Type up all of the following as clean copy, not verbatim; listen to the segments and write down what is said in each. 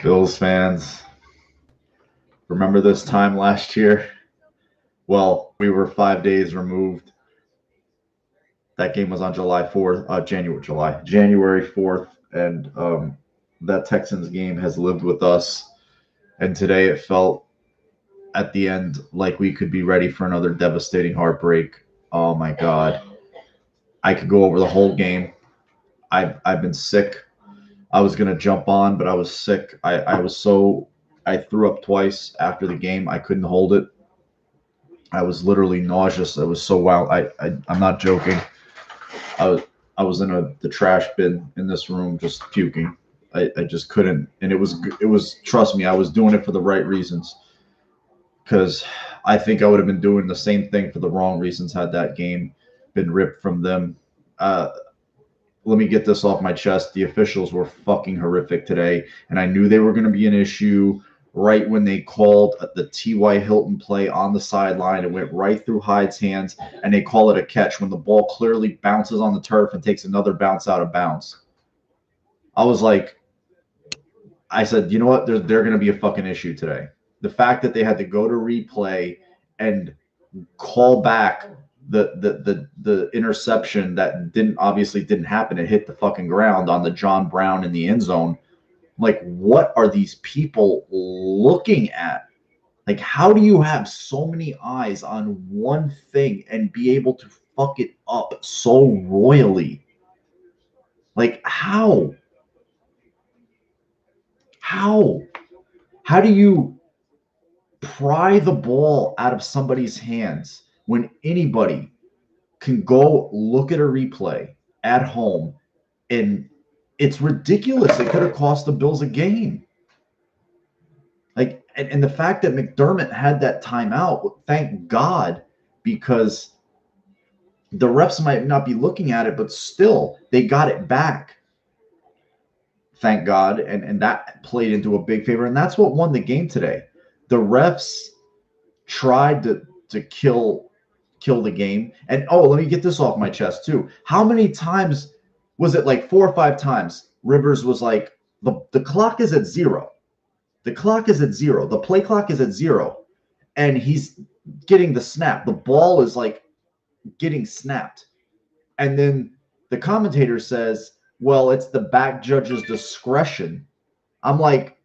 Bills fans, remember this time last year? Well, we were 5 days removed. That game was on January 4th, and that Texans game has lived with us. And today it felt at the end like we could be ready for another devastating heartbreak. Oh my God. I could go over the whole game. I've been sick. I was gonna jump on, but I was sick. I threw up twice after the game. I couldn't hold it. I was literally nauseous. I was so wild. I'm not joking. I was I was in the trash bin in this room just puking. I just couldn't, and it was trust me, I was doing it for the right reasons because I think I would have been doing the same thing for the wrong reasons had that game been ripped from them. Uh, Let me get this off my chest. The officials were fucking horrific today, and I knew they were going to be an issue right when they called the T.Y. Hilton play on the sideline. It went right through Hyde's hands, and they call it a catch when the ball clearly bounces on the turf and takes another bounce out of bounds. I was like, I said, you know what? They're going to be a fucking issue today. The fact that they had to go to replay and call back the interception that didn't happen. It hit the fucking ground on the John Brown in the end zone. Like, what are these people looking at? Like, how do you have so many eyes on one thing and be able to fuck it up so royally? Like, how? How? How do you pry the ball out of somebody's hands when anybody can go look at a replay at home, and it's ridiculous. It could have cost the Bills a game. Like, and the fact that McDermott had that timeout, thank God, because the refs might not be looking at it, but still, they got it back. Thank God, and that played into a big favor, and that's what won the game today. The refs tried to kill the game. And let me get this off my chest too. How many times was it? Like 4 or 5 times Rivers was like, the clock is at zero. The clock is at zero. The play clock is at zero. And he's getting the snap. The ball is like getting snapped. And then the commentator says, well, it's the back judge's discretion. I'm like,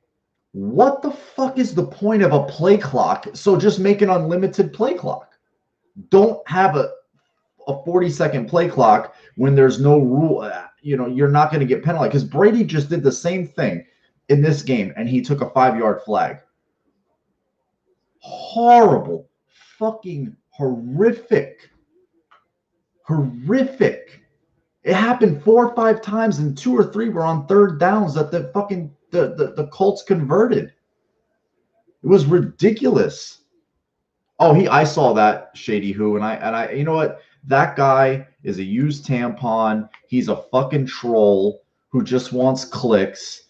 what the fuck is the point of a play clock? So just make an unlimited play clock. Don't have a 40-second play clock when there's no rule. You're not going to get penalized, because Brady just did the same thing in this game, and he took a 5-yard flag. Horrible, fucking horrific. It happened 4 or 5 times, and 2 or 3 were on third downs that the Colts converted. It was ridiculous. I saw that, Shady Who, and I you know what? That guy is a used tampon. He's a fucking troll who just wants clicks.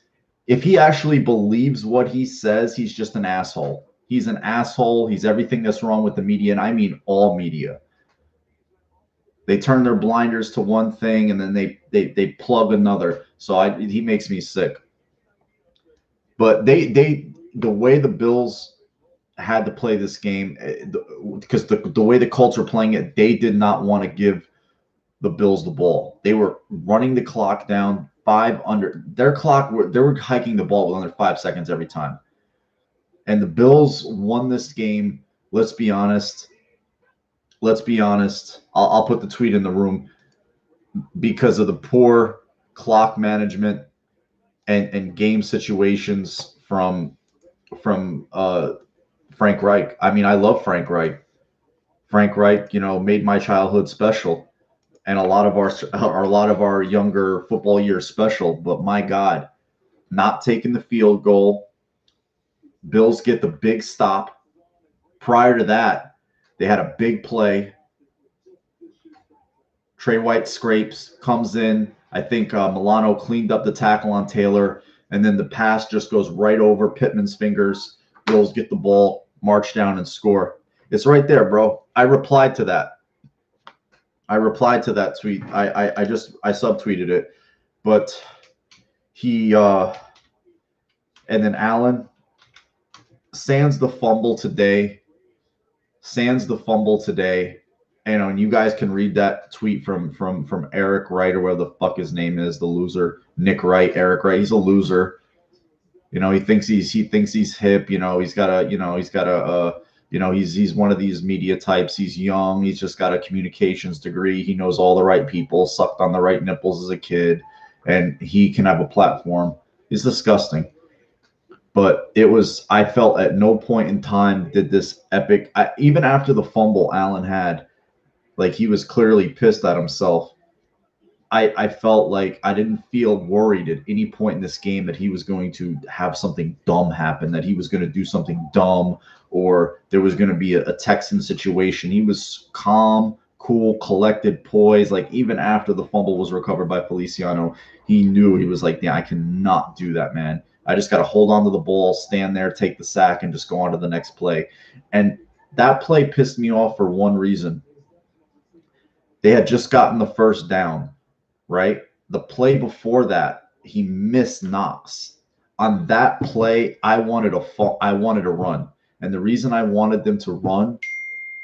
If he actually believes what he says, he's just an asshole. He's an asshole. He's everything that's wrong with the media, and I mean all media. They turn their blinders to one thing, and then they plug another. So he makes me sick. But the way the Bills had to play this game, because the way the Colts were playing it, they did not want to give the Bills the ball. They were running the clock down 5 under their clock. They were hiking the ball with under 5 seconds every time. And the Bills won this game. Let's be honest. I'll put the tweet in the room, because of the poor clock management and game situations from Frank Reich. I mean, I love Frank Reich. Frank Reich, made my childhood special, and a lot of our younger football years special. But my God, not taking the field goal. Bills get the big stop. Prior to that, they had a big play. Trey White scrapes, comes in. I think Milano cleaned up the tackle on Taylor, and then the pass just goes right over Pittman's fingers. Bills get the ball, march down, and score. It's right there, bro. I replied to that tweet. I subtweeted it, but he And then Allen, sans the fumble today, and you guys can read that tweet from Eric Wright, or whatever the fuck his name is, the loser, Nick Wright, Eric Wright. He's a loser. He thinks he's hip. He's one of these media types. He's young. He's just got a communications degree. He knows all the right people. Sucked on the right nipples as a kid, and he can have a platform. It's disgusting. But I felt at no point in time did this epic, even after the fumble Allen had, like he was clearly pissed at himself. I felt like I didn't feel worried at any point in this game that he was going to have something dumb happen, that he was going to do something dumb, or there was going to be a Texan situation. He was calm, cool, collected, poised. Like even after the fumble was recovered by Feliciano, he knew, he was like, yeah, I cannot do that, man. I just got to hold on to the ball, stand there, take the sack, and just go on to the next play. And that play pissed me off for one reason. They had just gotten the first down, right? The play before that, he missed Knox. On that play, I wanted to run. And the reason I wanted them to run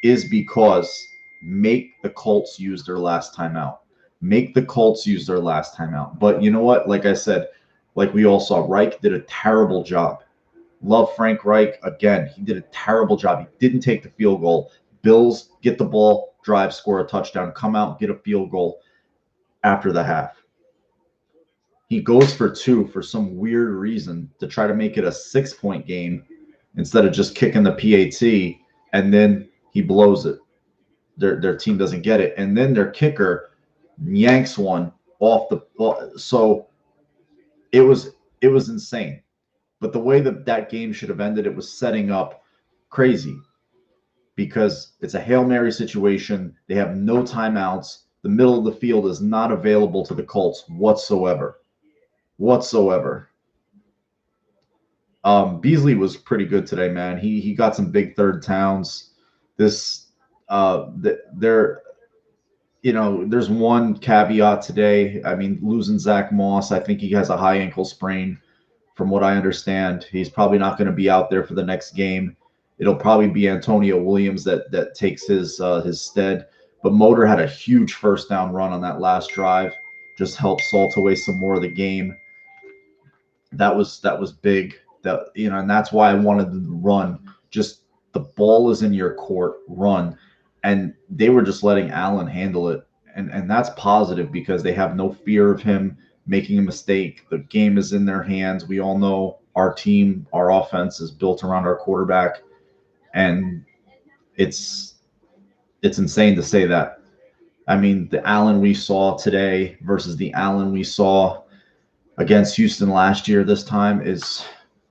is because make the Colts use their last timeout. Make the Colts use their last timeout. But you know what? Like I said, like we all saw, Reich did a terrible job. Love Frank Reich. Again, he did a terrible job. He didn't take the field goal. Bills get the ball, drive, score a touchdown, come out, get a field goal after the half. He goes for 2 for some weird reason to try to make it a 6-point game instead of just kicking the PAT, and then he blows it. Their team doesn't get it. And then their kicker yanks one off the – so it was insane. But the way that game should have ended, it was setting up crazy, because it's a Hail Mary situation. They have no timeouts. The middle of the field is not available to the Colts whatsoever. Beasley was pretty good today, man. He got some big third downs. There's one caveat today. I mean, losing Zach Moss, I think he has a high ankle sprain. From what I understand, he's probably not going to be out there for the next game. It'll probably be Antonio Williams that takes his stead. But Motor had a huge first down run on that last drive, just helped salt away some more of the game. That was big. And that's why I wanted to run. Just the ball is in your court, run. And they were just letting Allen handle it. And that's positive, because they have no fear of him making a mistake. The game is in their hands. We all know our team, our offense is built around our quarterback. And it's insane to say that. I mean, the Allen we saw today versus the Allen we saw against Houston last year, this time,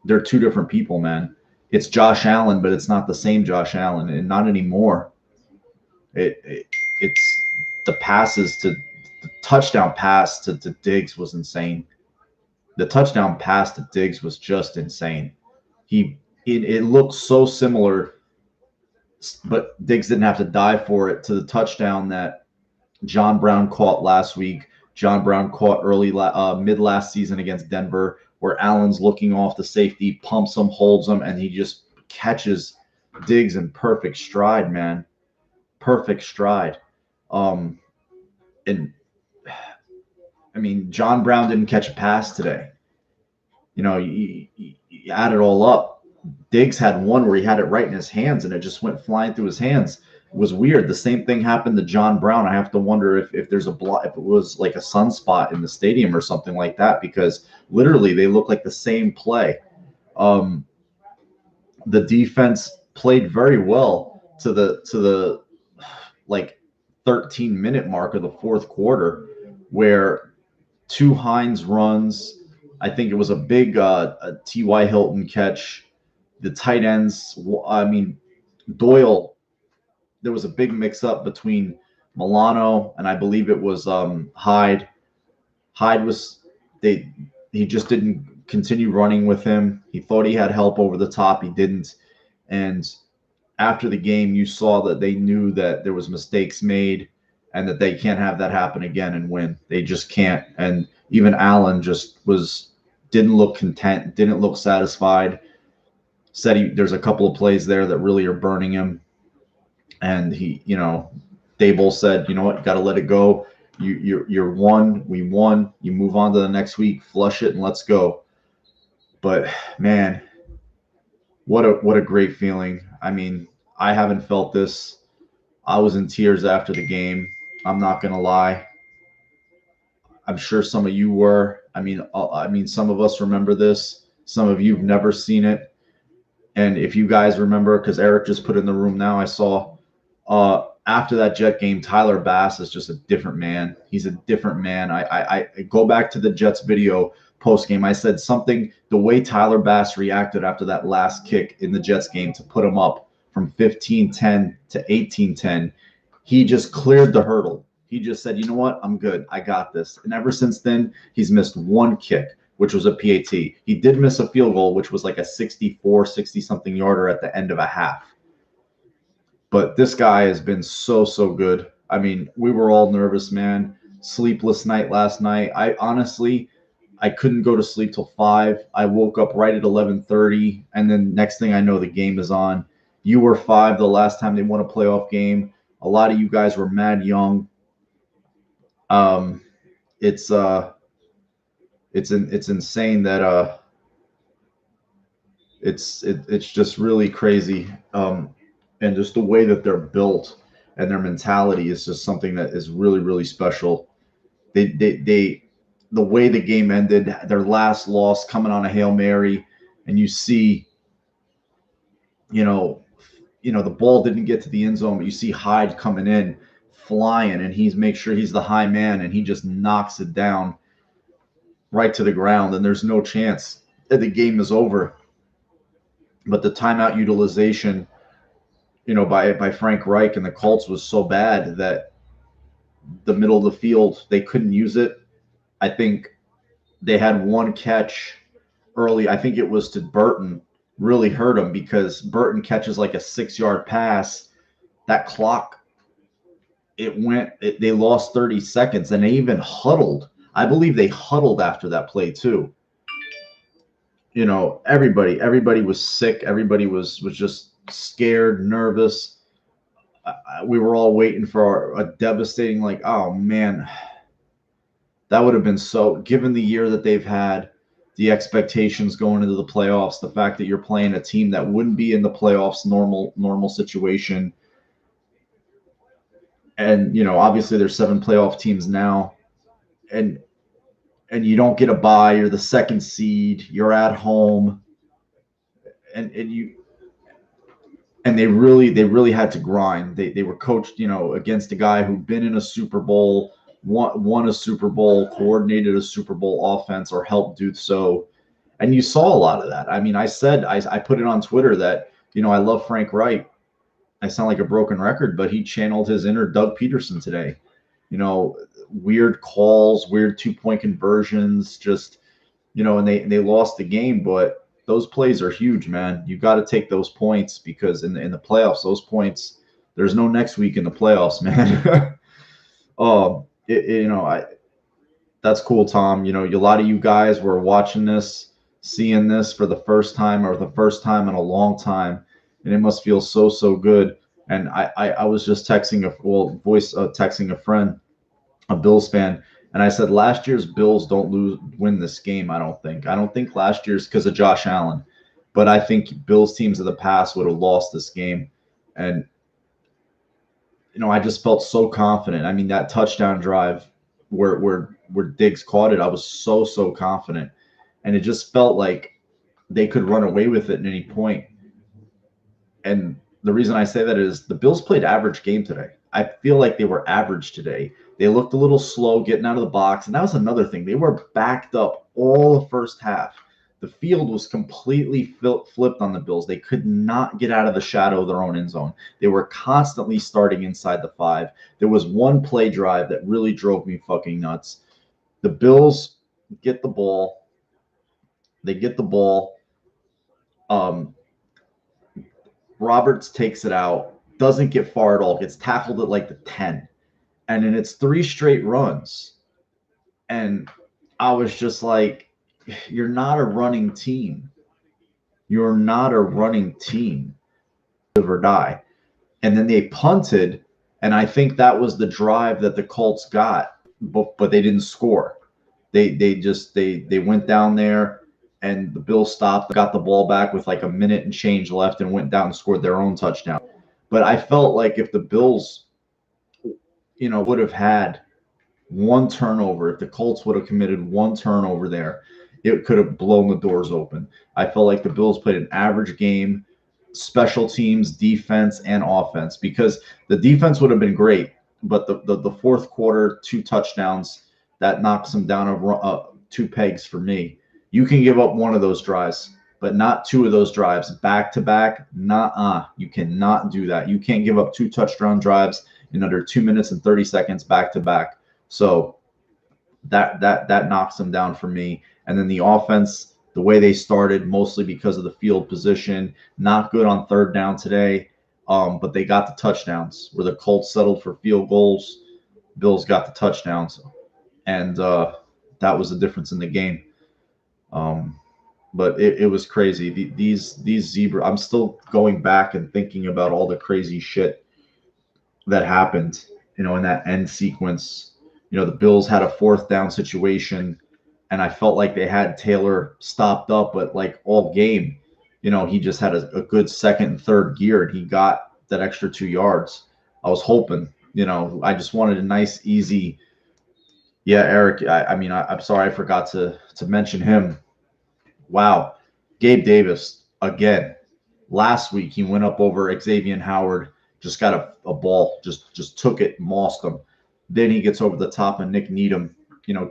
they're two different people, man. It's Josh Allen, but it's not the same Josh Allen, and not anymore. It's the passes to the touchdown pass to Diggs was insane. The touchdown pass to Diggs was just insane. It looked so similar, but Diggs didn't have to die for it, to the touchdown that John Brown caught last week. John Brown caught mid last season against Denver, where Allen's looking off the safety, pumps him, holds him, and he just catches Diggs in perfect stride, man. Perfect stride. And I mean, John Brown didn't catch a pass today. You add it all up. Diggs had one where he had it right in his hands, and it just went flying through his hands. It was weird. The same thing happened to John Brown. I have to wonder if there's if it was like a sunspot in the stadium or something like that, because literally they look like the same play. The defense played very well to the like 13-minute mark of the fourth quarter, where 2 Hines runs. I think it was a big a T.Y. Hilton catch. The tight ends, I mean, Doyle, there was a big mix-up between Milano and I believe it was Hyde. Hyde he just didn't continue running with him. He thought he had help over the top. He didn't. And after the game, you saw that they knew that there was mistakes made and that they can't have that happen again and win. They just can't. And even Allen just was didn't look content, didn't look satisfied. Said there's a couple of plays there that really are burning him, and Dable said, you know what, got to let it go. You're won. We won. You move on to the next week, flush it, and let's go. But man, what a great feeling. I mean, I haven't felt this. I was in tears after the game. I'm not gonna lie. I'm sure some of you were. I mean, some of us remember this. Some of you've never seen it. And if you guys remember, because Eric just put in the room now, I saw after that Jet game, Tyler Bass is just a different man. He's a different man. I go back to the Jets video post game. I said something, the way Tyler Bass reacted after that last kick in the Jets game to put him up from 15-10 to 18-10, he just cleared the hurdle. He just said, you know what? I'm good. I got this. And ever since then, he's missed one kick, which was a PAT. He did miss a field goal, which was like a 64, 60-something yarder at the end of a half. But this guy has been so good. I mean, we were all nervous, man. Sleepless night last night. I couldn't go to sleep till 5. I woke up right at 11:30, and then next thing I know, the game is on. You were 5 the last time they won a playoff game. A lot of you guys were mad young. Um, it's insane that it's just really crazy. And just the way that they're built and their mentality is just something that is really special. The way the game ended, their last loss coming on a Hail Mary, and you see, the ball didn't get to the end zone, but you see Hyde coming in, flying, and makes sure he's the high man, and he just knocks it down right to the ground, and there's no chance that the game is over. But the timeout utilization, by Frank Reich and the Colts was so bad that the middle of the field, they couldn't use it. I think they had one catch early. I think it was to Burton, really hurt him because Burton catches like a 6-yard pass. That clock, they lost 30 seconds, and they even huddled. I believe they huddled after that play too. Everybody was sick. Everybody was just scared, nervous. We were all waiting for a devastating, like, oh man, that would have been so, given the year that they've had, the expectations going into the playoffs, the fact that you're playing a team that wouldn't be in the playoffs, normal situation. And, obviously there's 7 playoff teams now, and you don't get a bye. You're the second seed. You're at home, and they really had to grind. They were coached, against a guy who'd been in a Super Bowl, won a Super Bowl, coordinated a Super Bowl offense, or helped do so. And you saw a lot of that. I mean, I put it on Twitter that, I love Frank Reich. I sound like a broken record, but he channeled his inner Doug Peterson today. Weird calls, weird 2-point conversions, just, and they lost the game, but those plays are huge, man. You got to take those points, because in the playoffs, those points, there's no next week in the playoffs, man. That's cool, Tom. A lot of you guys were watching this, seeing this for the first time, or the first time in a long time, and it must feel so good. And I was just texting texting a friend, a Bills fan, and I said last year's Bills don't win this game. I don't think last year's because of Josh Allen, but I think Bills teams of the past would have lost this game. And I just felt so confident. I mean, that touchdown drive where Diggs caught it, I was so confident, and it just felt like they could run away with it at any point. And the reason I say that is the Bills played average game today. I feel like they were average today. They looked a little slow getting out of the box, and that was another thing. They were backed up all the first half. The field was completely flipped on the Bills. They could not get out of the shadow of their own end zone. They were constantly starting inside the 5. There was one play drive that really drove me fucking nuts. The Bills get the ball. They get the ball. Roberts takes it out, doesn't get far at all, gets tackled at like the 10. And then it's 3 straight runs. And I was just like, you're not a running team. You're not a running team. Live or die. And then they punted, and I think that was the drive that the Colts got, but they didn't score. They went down there, and the Bills stopped, got the ball back with like a minute and change left, and went down and scored their own touchdown. But I felt like if the Bills, would have had one turnover, if the Colts would have committed one turnover there, it could have blown the doors open. I felt like the Bills played an average game, special teams, defense, and offense, because the defense would have been great, but the fourth quarter, two touchdowns, that knocks them down two pegs for me. You can give up one of those drives, but not two of those drives back to back. You cannot do that. You can't give up two touchdown drives in under 2 minutes and 30 seconds back to back. So that knocks them down for me. And then the offense, the way they started, mostly because of the field position, not good on third down today. But they got the touchdowns where the Colts settled for field goals. Bills got the touchdowns, and that was the difference in the game. But it was crazy. These zebra. I'm still going back and thinking about all the crazy shit that happened, in that end sequence. The Bills had a fourth down situation, and I felt like they had Taylor stopped up, but like all game, he just had a good second and third gear, and he got that extra 2 yards. I was hoping, I just wanted a nice, easy. Yeah, Eric. I'm sorry I forgot to mention him. Wow, Gabe Davis again. Last week he went up over Xavier Howard, just got a ball, just took it, mossed him. Then he gets over the top of Nick Needham,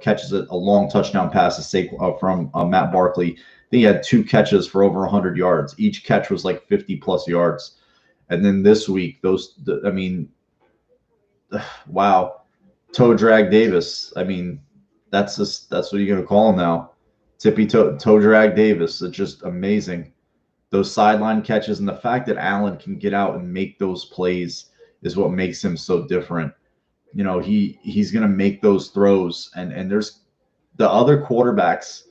catches a long touchdown pass from Matt Barkley. Then he had 2 catches for over 100 yards. Each catch was like 50 plus yards. And then this week, wow, toe drag Davis. That's what you're gonna call him now. Tippy toe drag Davis. It's just amazing. Those sideline catches and the fact that Allen can get out and make those plays is what makes him so different. He's going to make those throws, and there's the other quarterbacks.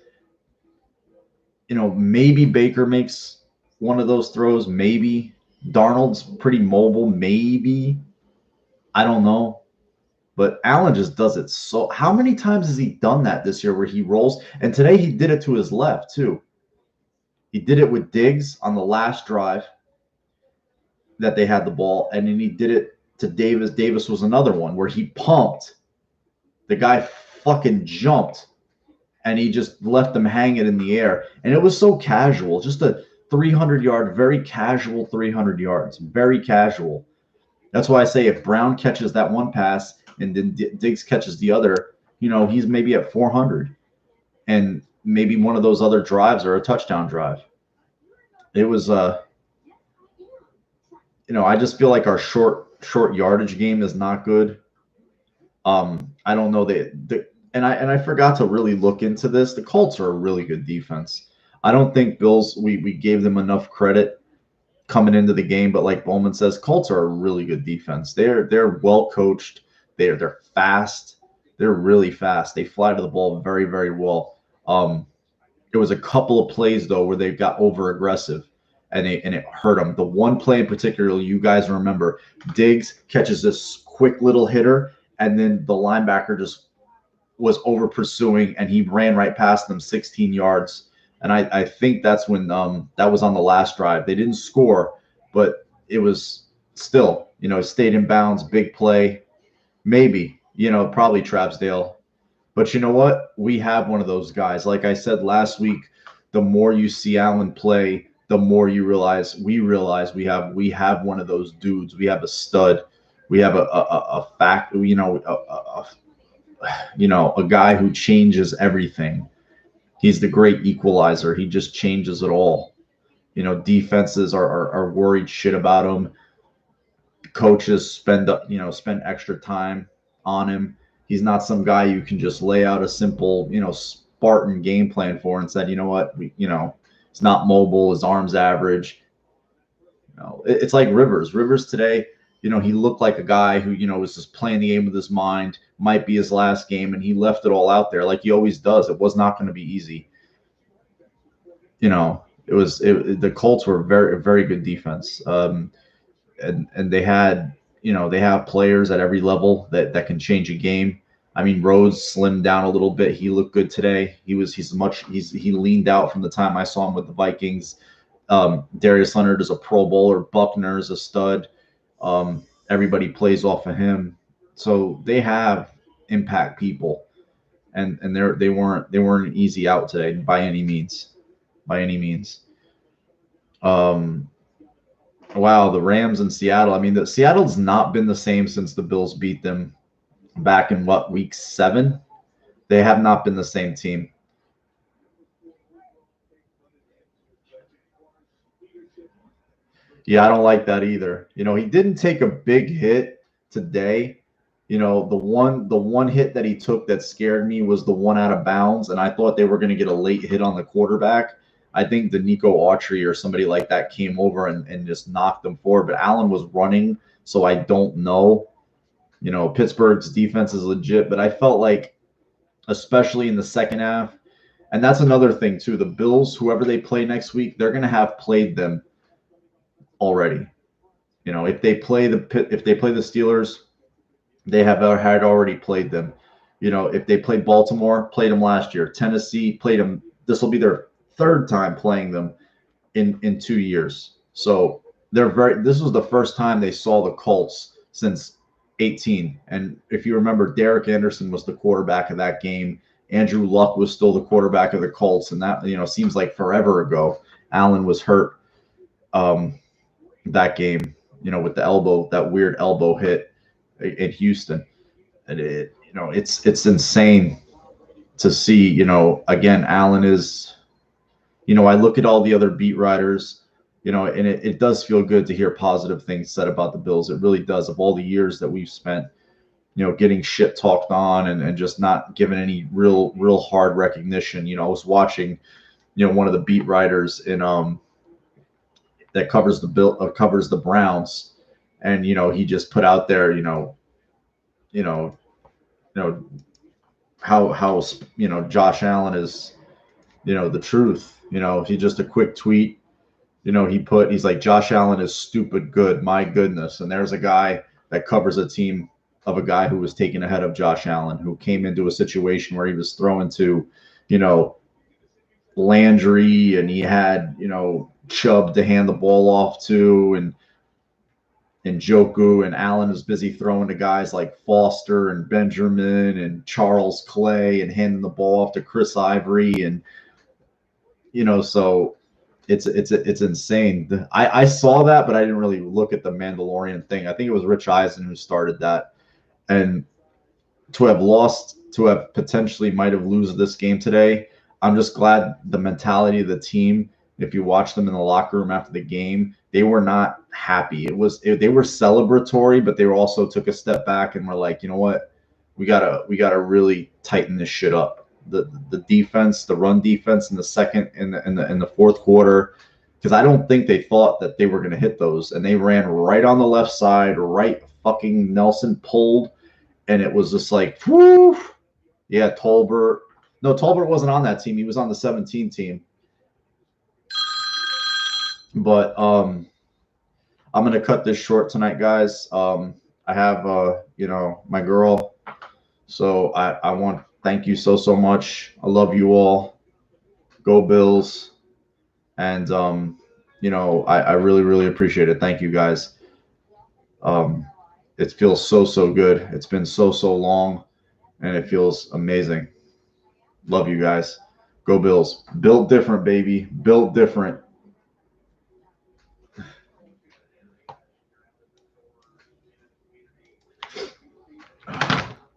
Maybe Baker makes one of those throws. Maybe Darnold's pretty mobile. Maybe, I don't know. But Allen just does it. So how many times has he done that this year where he rolls? And today he did it to his left too. He did it with Diggs on the last drive that they had the ball, and then he did it to Davis. Davis was another one where he pumped. The guy fucking jumped, and he just left them hanging in the air. And it was so casual, just a 300-yard, very casual 300 yards, very casual. That's why I say if Brown catches that one pass and then Diggs catches the other, he's maybe at 400. And maybe one of those other drives are a touchdown drive. It was, I just feel like our short yardage game is not good. I don't know and I forgot to really look into this. The Colts are a really good defense. I don't think Bills, we gave them enough credit coming into the game, but like Bowman says, Colts are a really good defense. They're well coached. They're fast. They're really fast. They fly to the ball very, very well. There was a couple of plays though where they got over aggressive, and it hurt them. The one play in particular, you guys remember, Diggs catches this quick little hitter, and then the linebacker just was over pursuing, and he ran right past them 16 yards. And I think that's when that was on the last drive. They didn't score, but it was still, stayed in bounds, big play, maybe, probably Trapsdale. But you know what? We have one of those guys. Like I said last week, the more you see Allen play, the more you realize we have one of those dudes. We have a stud. We have a fact, a guy who changes everything. He's the great equalizer. He just changes it all. Defenses are worried shit about him. Coaches spend extra time on him. He's not some guy you can just lay out a simple, Spartan game plan for and said, you know what, he's not mobile. His arm's average. It's like Rivers. Rivers today, he looked like a guy who, was just playing the game with his mind. Might be his last game, and he left it all out there like he always does. It was not going to be easy. the Colts were very good defense. And they had they have players at every level that can change a game. I mean, Rhodes slimmed down a little bit. He looked good today. He leaned out from the time I saw him with the Vikings. Darius Leonard is a Pro Bowler. Buckner is a stud. Everybody plays off of him, so they have impact people, and they weren't easy out today by any means, by any means. Um, Wow, the Rams in Seattle. I mean, Seattle's not been the same since the Bills beat them back in what, week 7? They have not been the same team. Yeah, I don't like that either. He didn't take a big hit today. The one hit that he took that scared me was the one out of bounds, and I thought they were going to get a late hit on the quarterback. I think the Nico Autry or somebody like that came over and just knocked them forward. But Allen was running, so I don't know. Pittsburgh's defense is legit, but I felt like, especially in the second half, and that's another thing too. The Bills, whoever they play next week, they're going to have played them already. If they play the Steelers, they have had already played them. If they played Baltimore, played them last year. Tennessee played them. This will be their third time playing them in 2 years. So this was the first time they saw the Colts since 18. And if you remember, Derek Anderson was the quarterback of that game. Andrew Luck was still the quarterback of the Colts, and that seems like forever ago. Allen was hurt that game, with the elbow, that weird elbow hit in Houston, and it's insane to see. Again, Allen is. I look at all the other beat writers, and it does feel good to hear positive things said about the Bills. It really does. Of all the years that we've spent, getting shit talked on and just not given any real hard recognition. I was watching, one of the beat writers that covers the Browns, and he just put out there, you know, how Josh Allen is, the truth. He just a quick tweet. He's like, Josh Allen is stupid good. My goodness. And there's a guy that covers a team of a guy who was taken ahead of Josh Allen, who came into a situation where he was throwing to, Landry, and he had, Chubb to hand the ball off to, and Njoku, and Allen is busy throwing to guys like Foster and Benjamin and Charles Clay and handing the ball off to Chris Ivory. And, so it's insane. I saw that, but I didn't really look at the Mandalorian thing. I think it was Rich Eisen who started that. And to have potentially might have lose this game today, I'm just glad the mentality of the team. If you watch them in the locker room after the game, they were not happy. They were celebratory, but they also took a step back and were like, you know what, we gotta really tighten this shit up. The defense, the run defense in the second in the fourth quarter, because I don't think they thought that they were going to hit those, and they ran right on the left side, right fucking Nelson pulled, and it was just like, whoo, yeah, Tolbert. No, Tolbert wasn't on that team. He was on the 17 team. But I'm gonna cut this short tonight, guys. I have my girl, so I want to thank you so much. I love you all. Go Bills, and I really appreciate it. Thank you, guys. It feels so good. It's been so long, and it feels amazing. Love you guys. Go Bills. Built different, baby. Built different.